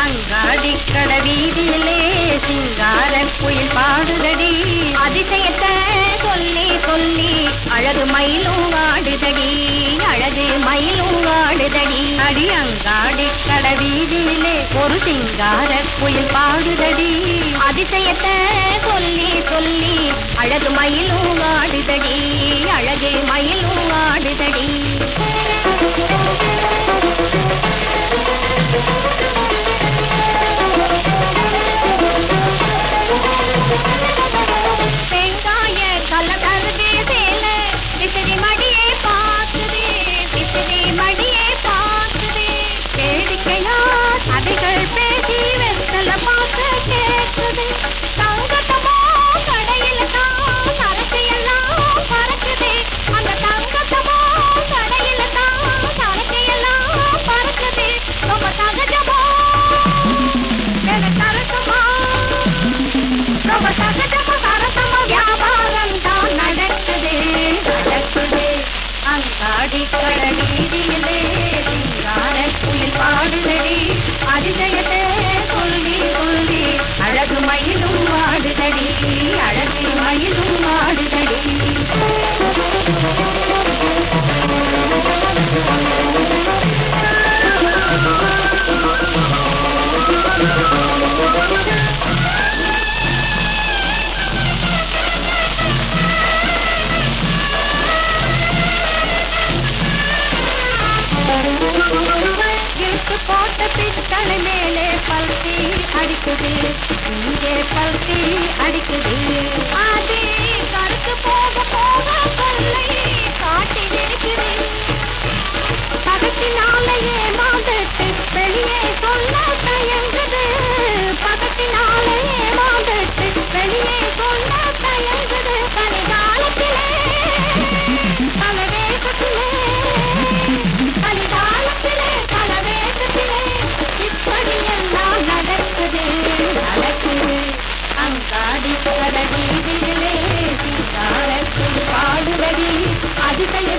அங்காடி கட வீதியிலே சிங்கார குயில் பாடுதடி அதிசயத்தை சொல்லி சொல்லி அழகு மயிலும் ஆடுதடி அழகு மயிலும் ஆடுதடி அடி அங்காடி கட வீதியிலே ஒரு சிங்கார குயில் பாடுதடி அதிசயத்தை சொல்லி சொல்லி அழகு மயிலும் ஆடுதடி அழகு மயிலும் ஆடுதடி பாடுதடி அதிசயத்தை சொல்லி சொல்லி அழகு மயிலும் ஆடுதடி அழகு மயிலும் ஆடுதடி போட்ட பித்தளை மேலே பல்கி அடிக்குது இங்கே பல்கி அடிக்குது ஆதி கருத்து போக போக கொள்ளை காட்டி இருக்குது பகத்தினாலேயே மாந்தட்டு வெளியே சொல்ல தயங்குது பகத்தினாலேயே மாந்தட்டு வெளியே சொல்ல தயங்குது கலிகாலத்திலே பலவேகத்திலே கலிகாலத்திலே அங்காடி கட வீதியிலே சிங்கார குயில் பாடுதடி அதிசய